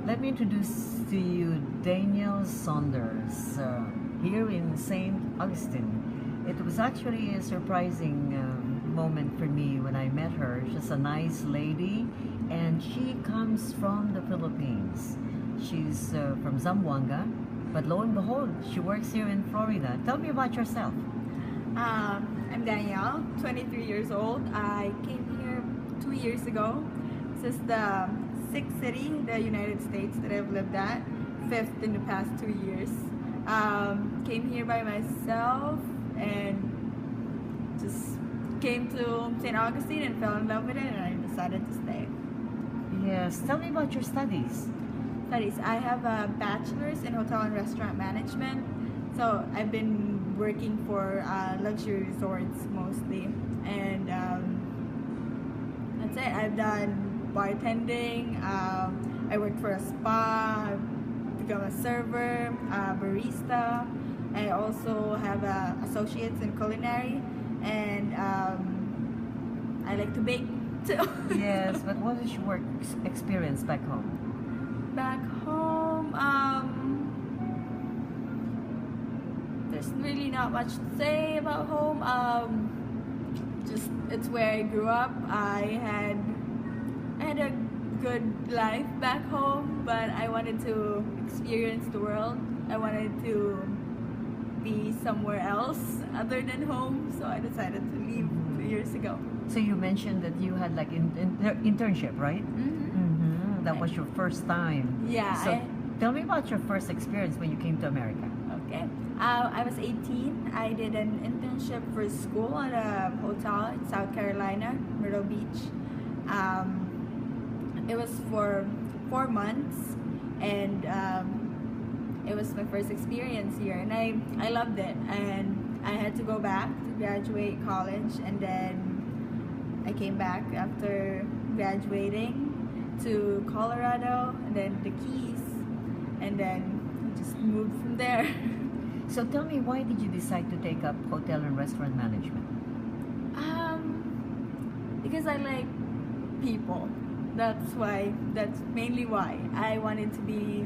Let me introduce to you Danielle Saunders here in St. Augustine. It was actually a surprising moment for me when I met her. She's a nice lady and she comes from the Philippines. She's from Zamboanga, but lo and behold, she works here in Florida. Tell me about yourself. I'm Danielle, 23 years old. I came here 2 years ago. This is the sixth city in the United States that I've lived at, fifth in the past 2 years. Came here by myself and just came to St. Augustine and fell in love with it, and I decided to stay. Yes, tell me about your studies. I have a bachelor's in hotel and restaurant management. So I've been working for luxury resorts mostly, and that's it. I've done bartending, I worked for a spa, become a server, a barista. I also have associates in culinary, and I like to bake too. Yes, but what is your work experience back home? Back home, there's really not much to say about home. Just it's where I grew up. I had a good life back home, but I wanted to experience the world. I wanted to be somewhere else other than home, so I decided to leave 2 years ago. So you mentioned that you had like internship, right? That was your first time. Yeah. So tell me about your first experience when you came to America. Okay. I was 18. I did an internship for school at a hotel in South Carolina, Myrtle Beach. It was for 4 months, and it was my first experience here, and I loved it. And I had to go back to graduate college, and then I came back after graduating to Colorado, and then the Keys, and then just moved from there. So tell me, why did you decide to take up hotel and restaurant management? Because I like people. That's mainly why. I wanted to be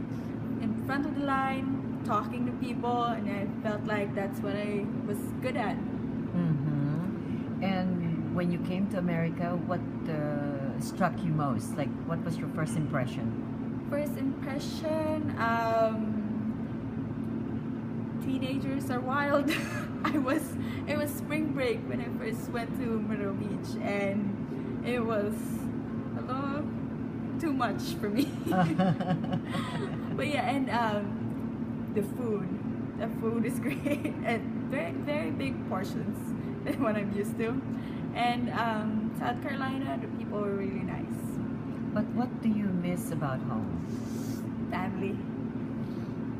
in front of the line, talking to people, and I felt like that's what I was good at. And when you came to America, what struck you most? Like, what was your first impression? First impression, teenagers are wild. It was spring break when I first went to Myrtle Beach, and it was a little too much for me. But yeah, and the food is great, and very, very big portions than what I'm used to. And South Carolina, the people were really nice. But what do you miss about home? Family.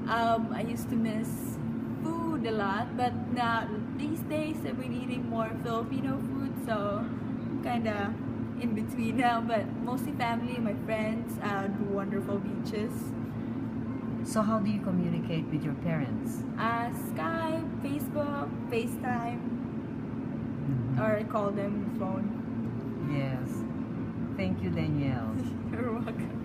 I used to miss food a lot, but now these days I've been eating more Filipino food, so I'm kinda in between now, but mostly family, my friends, the wonderful beaches. So how do you communicate with your parents? Skype, Facebook, FaceTime, or I call them phone. Yes. Thank you, Danielle. You're welcome.